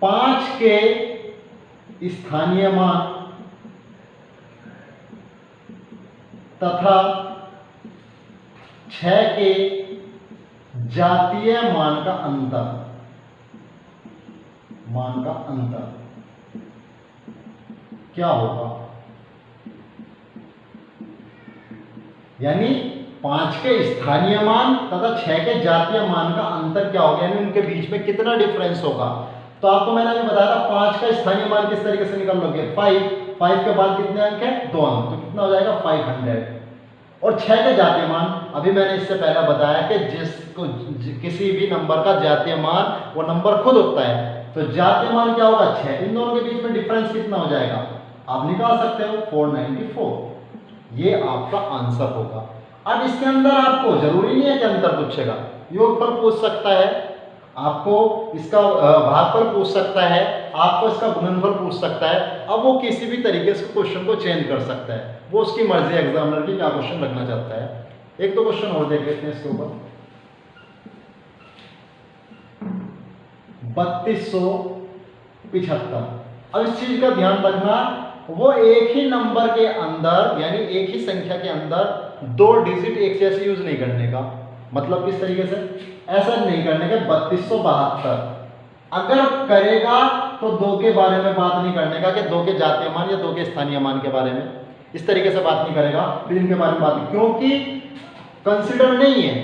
5 के स्थानीय मान तथा 6 के जातीय मान का अंतर, मान का अंतर क्या होगा, यानी 5 के स्थानीय मान तथा 6 के जातीय मान का अंतर क्या होगा, यानी उनके बीच में कितना डिफरेंस होगा। तो आपको मैंने अभी बताया था 5 का स्थानीय मान किस तरीके से निकाल लोगे, 5 के बाद कितने अंक है, 2 अंक, तो कितना हो जाएगा 500। और 6 के जातीय मान, अभी मैंने इससे पहले बताया कि जिसको किसी भी नंबर का जातीय मान वो नंबर खुद होता है, तो जातीय मान क्या होगा 6, इन दोनों के बीच में डिफरेंस कितना हो जाएगा, आप निकाल सकते हो 494, ये आपका आंसर होगा। अब इसके अंदर आपको जरूरी नहीं है कि अंतर पूछेगा, योगफल पूछ सकता है, आपको इसका भागफल पूछ सकता है, आपको इसका गुणनफल पूछ सकता है। अब वो किसी भी तरीके से क्वेश्चन को चेंज कर सकता है, वो उसकी मर्जी है एग्जामिनर की क्या क्वेश्चन रखना चाहता है। एक दो क्वेश्चन और देख लेते हैं इसके ऊपर। 3275, अब इस चीज का ध्यान रखना, वो एक ही नंबर के अंदर यानी एक ही संख्या के अंदर 2 डिजिट एक जैसे यूज नहीं करने का, मतलब किस तरीके से, ऐसा नहीं करने का 3272 अगर करेगा तो 2 के बारे में बात नहीं करने का कि 2 के जातीय मान या 2 के स्थानीय मान के बारे में, इस तरीके से बात नहीं करेगा, फिर इनके बारे में बात, क्योंकि कंसिडर नहीं है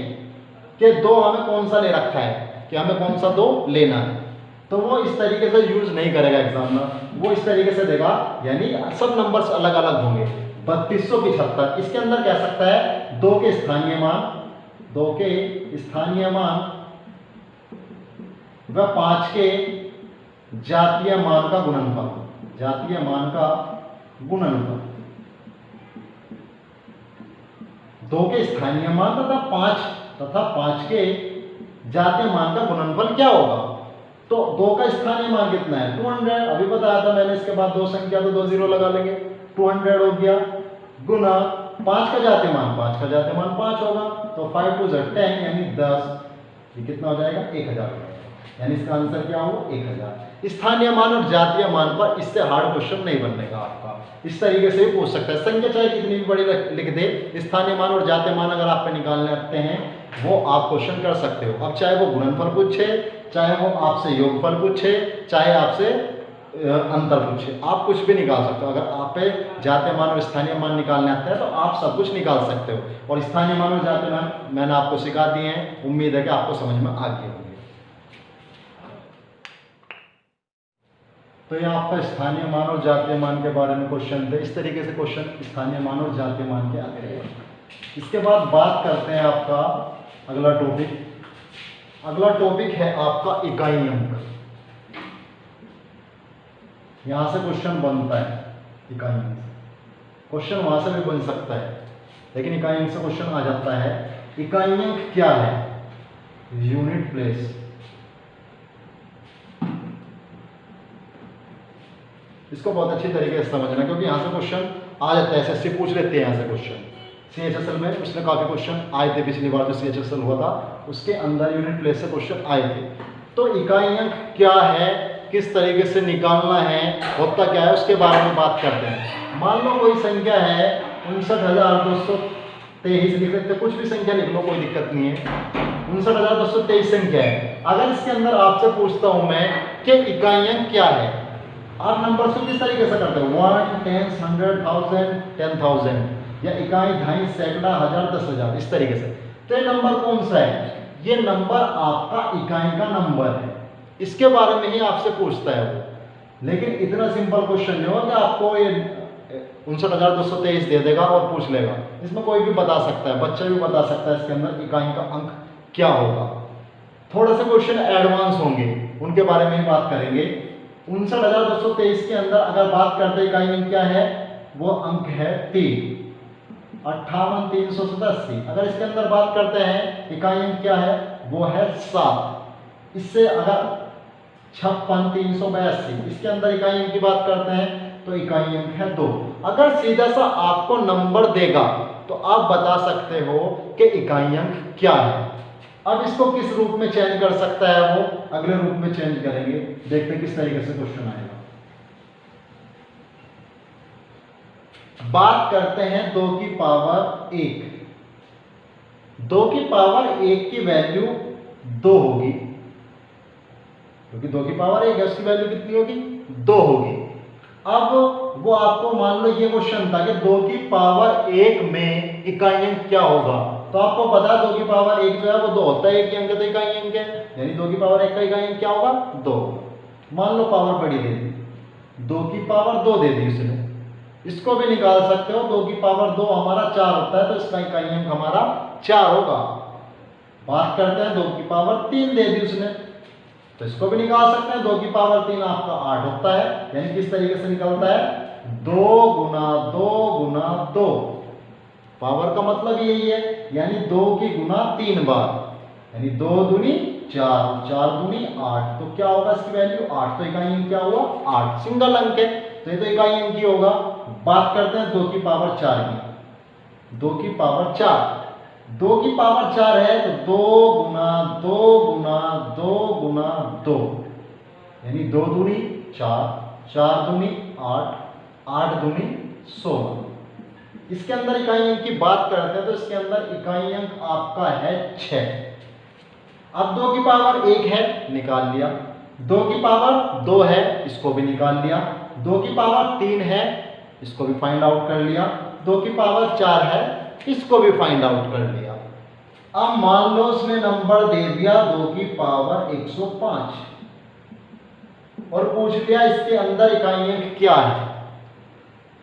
कि 2 हमें कौन सा ले रखा है, कि हमें कौन सा 2 लेना है, तो वो इस तरीके से यूज नहीं करेगा एग्जामिनर, वो इस तरीके से देगा, यानी सब नंबर्स अलग अलग होंगे। 3275 इसके अंदर कह सकता है 2 के स्थानीय मान, 2 के स्थानीय मान व 5 के जातीय मान का गुणनफल, जातीय मान का गुणनफल, 2 के स्थानीय मान तथा 5 के जातीय मान का गुणनफल क्या होगा। तो 2 का स्थानीय मान कितना है 200, अभी बताया था मैंने, इसके बाद 2 संख्या तो 2 जीरो लगा लेंगे, 200 हो गया, गुना 5 का जातीय मान, 5 का जातीय मान 5 होगा, तो 5 2 10 यानी 10, ये कितना हो जाएगा 1000, यानी इसका आंसर क्या होगा 1000। स्थानीय मान और जातीय मान पर इससे हार्ड क्वेश्चन नहीं बनेगा आपका, इस तरीके से भी पूछ सकता है, संख्या चाहे कितनी भी बड़ी लिख दे, स्थानीय मान और जातीय मान अगर आप पे निकालने आते हैं वो आप क्वेश्चन कर सकते हो। अब चाहे वो गुणनफल पूछे, चाहे वो आपसे योगफल पूछे, चाहे आपसे अंतर पूछे, आप कुछ भी निकाल सकते हो। अगर आप पे जातीय मान और स्थानीय मान निकालने आते हैं तो आप सब कुछ निकाल सकते हो, और स्थानीय मान और जातीय मान मैंने आपको सिखा दिए हैं, उम्मीद है कि आपको समझ में आ गए होंगे। तो ये आपका स्थानीय मान और जातीय मान के बारे में क्वेश्चन थे, इस तरीके से क्वेश्चन स्थानीय मान और जातीय मान के आते हैं। इसके बाद बात करते हैं आपका अगला टॉपिक, अगला टॉपिक है आपका इकाई अंक। यहां से क्वेश्चन बनता है इकाई अंक से, क्वेश्चन वहां से भी बन सकता है, लेकिन इकाई अंक से क्वेश्चन आ जाता है। इकाई अंक क्या है, यूनिट प्लेस, इसको बहुत अच्छी तरीके से समझना, क्योंकि यहां से क्वेश्चन आ जाता है, एसएससी पूछ लेते हैं यहां से क्वेश्चन। सीएचएसएल में उसने काफी क्वेश्चन आए थे, पिछली बार जो सीएचएसएल हुआ था उसके अंदर यूनिट प्लेस से क्वेश्चन आए थे। तो इकाई अंक क्या है, किस तरीके से निकालना है, होता क्या है, उसके बारे में बात करते हैं। मान लो कोई संख्या है 59,223 लिख सकते, कुछ भी संख्या लिख लो, कोई दिक्कत नहीं है, 59,223 संख्या है। अगर इसके अंदर आपसे पूछता हूं मैं कि इकाई अंक क्या है, आप नंबर से किस तरीके से करते हो, 1 10 100 1000 10,000, या इकाई, दहाई, सैकड़ा, हजार, 10,000, इस तरीके से। तो ये नंबर कौन सा है, ये नंबर आपका इकाई का नंबर है, इसके बारे में ही आपसे पूछता है वो। लेकिन इतना सिंपल क्वेश्चन नहीं होगा कि आपको ये 59,223 दे देगा और पूछ लेगा, इसमें कोई भी बता सकता है, बच्चा भी बता सकता है इसके अंदर इकाई का अंक क्या होगा। थोड़े से क्वेश्चन एडवांस होंगे, उनके बारे में ही बात करेंगे। 59,223 के अंदर अगर बात करते इकाई अंक क्या है, वो अंक है 3, 58,387। अगर इसके अंदर बात करते हैं इकाई अंक क्या है, वो है 7। इससे अगर 56,382, इसके अंदर इकाई अंक की बात करते हैं तो इकाई अंक है 2। अगर सीधा सा आपको नंबर देगा तो आप बता सकते हो कि इकाई अंक क्या है। अब इसको किस रूप में चेंज कर सकता है, वो अगले रूप में चेंज करेंगे, देखते हैं किस तरीके से क्वेश्चन आएगा। बात करते हैं 2 की पावर 1। 2 की पावर 1 की वैल्यू 2 होगी, क्योंकि 2 की पावर 1 है, उसकी वैल्यू कितनी होगी? 2 होगी। अब वो आपको मान लो ये क्वेश्चन था कि 2 की पावर 1 में इकाई अंक क्या होगा, तो आपको पता है 2 की पावर 1 जो है वो 2 होता है, 1 की अंक तो इकाई अंक है, यानी 2 की पावर 1 का इकाई अंक क्या होगा? 2। मान लो पावर बड़ी दे दी, 2 की पावर 2 दे दी उसने, इसको भी निकाल सकते हो। 2 की पावर 2 हमारा 4 होता है, तो इसका इकाई अंक हमारा 4 होगा। बात करते हैं 2 की पावर 3 दे दी उसने, तो इसको भी निकाल सकते हैं। 2 की पावर 3 आपका 8 होता है, यानी किस तरीके से निकलता है? 2 गुना 2 गुना 2। पावर का मतलब यही है, यानी 2 की गुना 3 बार, यानी 2 दूनी 4, 4 दूनी 8, तो क्या होगा इसकी वैल्यू? 8। तो इकाई अंक क्या हुआ? 8। सिंगल अंक है, तो ये तो इकाई अंक ही होगा। बात करते हैं 2 की पावर 4 की। 2 की पावर 4, 2 की पावर 4 है, तो 2 गुना 2 गुना 2 गुना 2, यानी 2 दूनी 4, 4 दूनी 8, 8 दूनी 16। इसके अंदर इकाई अंक की बात करते हैं, तो इसके अंदर इकाई अंक आपका है 6। अब 2 की पावर 1 है, निकाल लिया। 2 की पावर 2 है, इसको भी निकाल लिया। 2 की पावर 3 है, इसको भी फाइंड आउट कर लिया। 2 की पावर 4 है, इसको भी फाइंड आउट कर लिया। अब मान लो उसने नंबर दे दिया 2 की पावर 105 और पूछ लिया इसके अंदर इकाई अंक क्या है,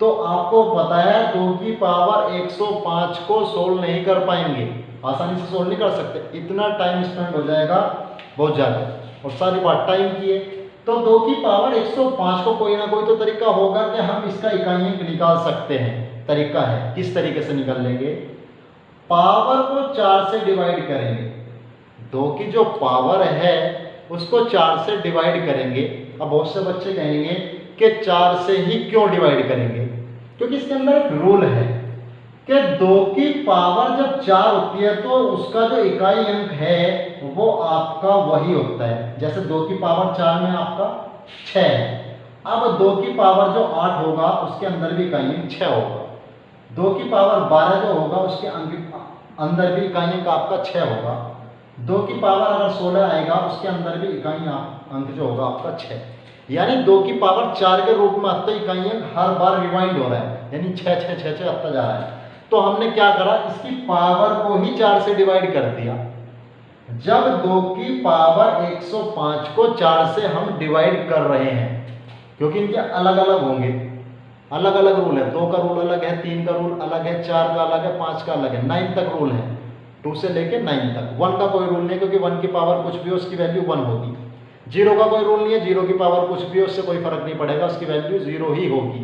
तो आपको पता है 2 की पावर 105 को सोल्व नहीं कर पाएंगे, आसानी से सोल्व नहीं कर सकते, इतना टाइम स्पेंड हो जाएगा बहुत ज़्यादा, और सारी बात टाइम की है। तो 2 की पावर 105 को कोई ना कोई तो तरीका होगा कि हम इसका इकाई अंक निकाल सकते हैं। तरीका है, किस तरीके से निकाल लेंगे? पावर को 4 से डिवाइड करेंगे। 2 की जो पावर है उसको 4 से डिवाइड करेंगे। अब बहुत से बच्चे कहेंगे कि 4 से ही क्यों डिवाइड करेंगे? क्योंकि इसके अंदर एक रूल है कि 2 की पावर जब 4 होती है तो उसका जो इकाई अंक है वो आपका वही होता है। जैसे 2 की पावर 4 में आपका 6 है, अब 2 की पावर जो 8 होगा उसके अंदर भी इकाई अंक 6 होगा। 2 की पावर 12 जो होगा उसके अंदर भी इकाई अंक आपका 6 होगा। 2 की पावर अगर 16 आएगा उसके अंदर भी इकाई अंक जो होगा आपका 6, यानी 2 की पावर 4 के रूप में आता इकाई अंक हर बार रिवाइंड हो रहा है, यानी 6 6 6 6 आता जा रहा है। तो हमने क्या करा, इसकी पावर को ही 4 से डिवाइड कर दिया। जब 2 की पावर 105 को 4 से हम डिवाइड कर रहे हैं, क्योंकि इनके अलग अलग होंगे, अलग अलग रूल है। 2 का रूल अलग है, 3 का रूल अलग है, 4 का अलग है, 5 का अलग है, 9 तक रूल है, 2 से लेके 9 तक। 1 का कोई रूल नहीं, क्योंकि 1 की पावर कुछ भी हो उसकी वैल्यू 1 होगी। 0 का कोई रूल नहीं है, 0 की पावर कुछ भी हो उससे कोई फर्क नहीं पड़ेगा, उसकी वैल्यू 0 ही होगी।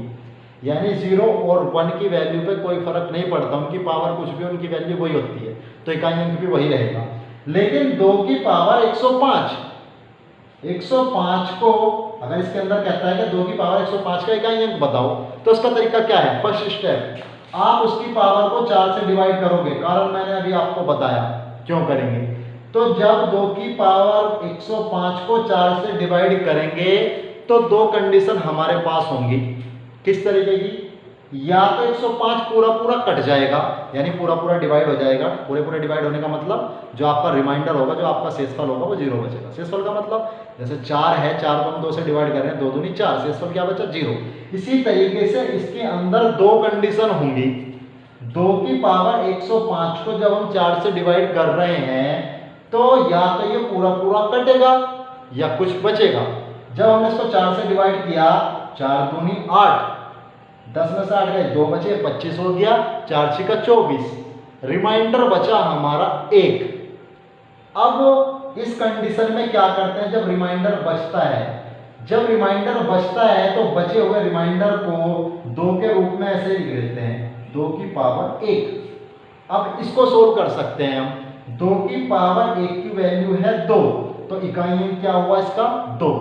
यानी 0 और 1 की वैल्यू पे कोई फर्क नहीं पड़ता, उनकी पावर कुछ भी, उनकी वैल्यू वही होती है, तो इकाई अंक भी वही रहेगा। लेकिन 2 की पावर 105, 105 को अगर इसके अंदर कहता है कि 2 की पावर 105 का इकाई अंक बताओ, तो उसका तरीका क्या है? फर्स्ट स्टेप, आप उसकी पावर को 4 से डिवाइड करोगे, कारण मैंने अभी आपको बताया क्यों करेंगे। तो जब 2 की पावर 105 को 4 से डिवाइड करेंगे तो 2 कंडीशन हमारे पास होंगी। किस तरीके की? या तो 105 पूरा पूरा कट जाएगा, यानी पूरा पूरा डिवाइड हो जाएगा। पूरे पूरे डिवाइड होने का मतलब जो आपका रिमाइंडर होगा, जो आपका शेषफल होगा वो 0 बचेगा। शेषफल का मतलब जैसे 4 है, 4 को हम 2 से डिवाइड कर रहे हैं, 2 दूनी 4, शेषफल क्या बचा? 0। इसी तरीके से इसके अंदर 2 कंडीशन होंगी। 2 की पावर 105 को जब हम 4 से डिवाइड कर रहे हैं तो या तो ये पूरा पूरा कटेगा या कुछ बचेगा। जब हमने इसको 4 से डिवाइड किया, 4 दूनी 8, 10 में से 8 गए, 2 बचे, 25 हो गया, 4 6 का 24, रिमाइंडर बचा हमारा 1। अब इस कंडीशन में क्या करते हैं? जब रिमाइंडर बचता है, जब रिमाइंडर बचता है तो बचे हुए रिमाइंडर को 2 के रूप में ऐसे लिख देते हैं, 2 की पावर 1। अब इसको सोल्व कर सकते हैं हम। 2 की पावर 1 की वैल्यू है 2, तो इकाई अंक क्या हुआ इसका? 2।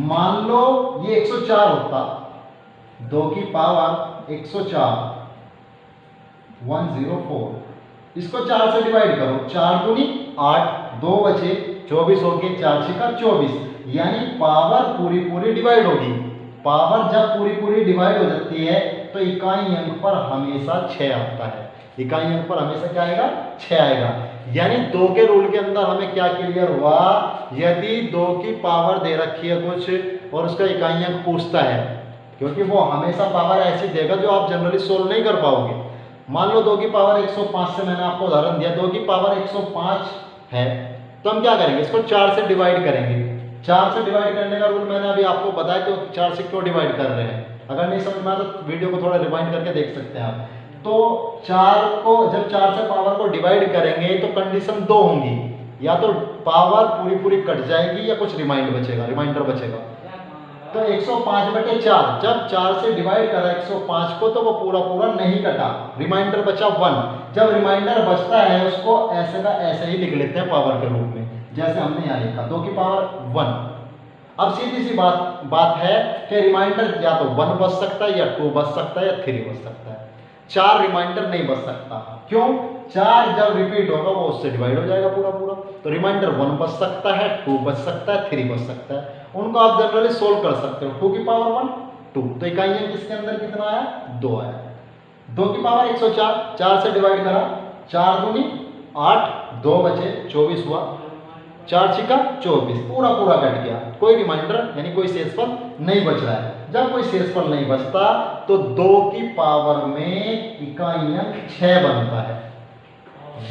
मान लो ये 104 होता, 2 की पावर 104, 104, इसको 4 से डिवाइड करो, 4 दूनी 8, 2 बचे, 24 हो गए, 4 6 का 24, यानी पावर पूरी पूरी डिवाइड होगी। पावर जब पूरी पूरी डिवाइड हो जाती है तो इकाई अंक पर हमेशा 6 आता है। इकाई अंक पर हमेशा क्या आएगा, 6 आएगा। यानी 2 के रूल के अंदर हमें क्या क्लियर हुआ, यदि 2 की पावर दे रखी है कुछ और उसका इकाई अंक पूछता है, क्योंकि वो हमेशा पावर ऐसी देगा जो आप जनरली सोल्व नहीं कर पाओगे। मान लो 2 की पावर 105 से मैंने आपको उदाहरण दिया, 2 की पावर 105 है, तो हम क्या करेंगे, इसको 4 से डिवाइड करेंगे। 4 से डिवाइड करने का रूल मैंने अभी आपको बताया, तो 4 से क्यों डिवाइड कर रहे हैं। अगर नहीं समझ में आया तो वीडियो को थोड़ा रिवाइंड करके देख सकते हैं आप। तो 4 को जब 4 से पावर को डिवाइड करेंगे तो कंडीशन 2 होंगी, या तो पावर पूरी पूरी कट जाएगी या कुछ रिमाइंडर बचेगा। तो 105/4 जब 4 से डिवाइड करा 105 को, तो वो पूरा पूरा नहीं कटा, रिमाइंडर बचा 1। जब रिमाइंडर बचता है उसको ऐसे का ऐसे ही लिख लेते हैं पावर के रूप में, जैसे हमने यहाँ लिखा 2 की पावर 1। अब सीधी सी बात है कि रिमाइंडर या तो 1 बच सकता है, या 2 बच सकता है, या 3 बच सकता है। 4 रिमाइंडर नहीं बच सकता। क्यों? 4 जब रिपीट होगा वो उससे डिवाइड हो जाएगा पूरा पूरा। तो रिमाइंडर 1 बच सकता है, 2 बच सकता है, 3 बच सकता है। उनको आप जनरली सोल्व कर सकते हो। 2 की पावर 1 2, तो इकाई अंक इसके अंदर कितना आया, 2 आया। 2 की पावर 104, 4 से डिवाइड करा, 4 दूनी 8, 2 बचे 24 हुआ, 4 छिका 24, पूरा पूरा कट गया, कोई रिमाइंडर यानी कोई शेषफल नहीं बच रहा है। जब कोई शेषफल नहीं बचता तो 2 की पावर में इकाई अंक 6 बनता है।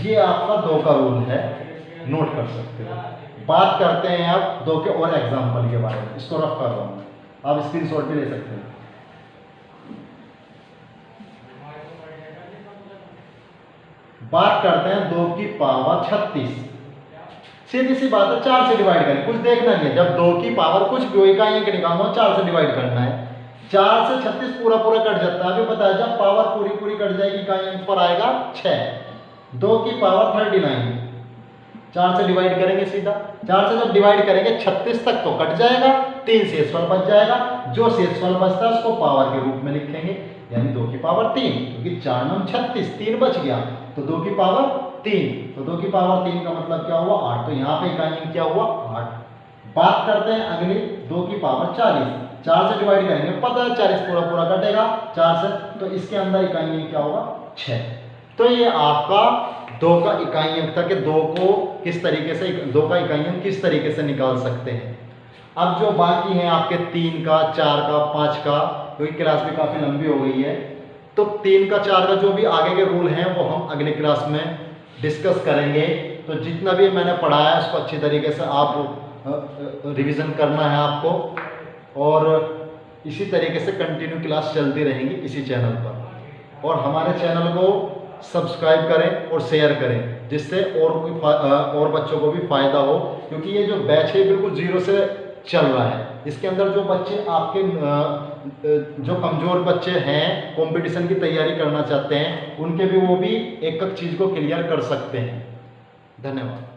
ये आपका 2 का रूल है, नोट कर सकते हो। बात करते हैं अब 2 के और एग्जाम्पल के बारे में। इसको रफ कर रहा हूं, आप स्क्रीनशॉट भी ले सकते हैं। बात करते हैं 2 की पावर 36। सीधी सी बात है, 4 से डिवाइड करें, कुछ देखना नहीं है। जब 2 की पावर कुछ भी इकाई अंक निकालना हो, 4 से डिवाइड करना है। 4 से 36 पूरा पूरा कट जाता है। अभी पता है जब पावर पूरी पूरी कट जाएगी इकाई अंक पर आएगा 6। 2 की पावर 39, 4 से डिवाइड करेंगे सीधा। 4 से जब डिवाइड करेंगे 36 तक तो कट जाएगा, 3 शेषफल बच जाएगा। जो शेषफल बचता है उसको पावर के रूप में लिखेंगे, यानी 2 की पावर 3, क्योंकि 4 9 36, 3 बच गया तो 2 की पावर 3। तो 2 की पावर 3 का मतलब क्या हुआ, 8। तो यहाँ पे इकाई अंक क्या हुआ, 8। बात करते हैं अगली 2 की पावर 40। 4 से डिवाइड करेंगे, पता है 40 पूरा पूरा कटेगा 4 से, तो इसके अंदर इकाई अंक क्या होगा, 6। तो ये आपका 2 का इकाई अंक था कि 2 को किस तरीके से 2 का इकाई अंक किस तरीके से निकाल सकते हैं। अब जो बाकी हैं आपके 3 का, 4 का, 5 का, क्योंकि क्लास भी काफ़ी लंबी हो गई है, तो 3 का 4 का जो भी आगे के रूल हैं वो हम अगले क्लास में डिस्कस करेंगे। तो जितना भी मैंने पढ़ाया है उसको अच्छी तरीके से आप रिवीजन करना है आपको, और इसी तरीके से कंटिन्यू क्लास चलती रहेंगी इसी चैनल पर। और हमारे चैनल को सब्सक्राइब करें और शेयर करें, जिससे और बच्चों को भी फायदा हो, क्योंकि ये जो बैच है बिल्कुल 0 से चल रहा है। इसके अंदर जो बच्चे आपके जो कमज़ोर बच्चे हैं, कंपटीशन की तैयारी करना चाहते हैं, उनके भी वो भी एक एक चीज़ को क्लियर कर सकते हैं। धन्यवाद।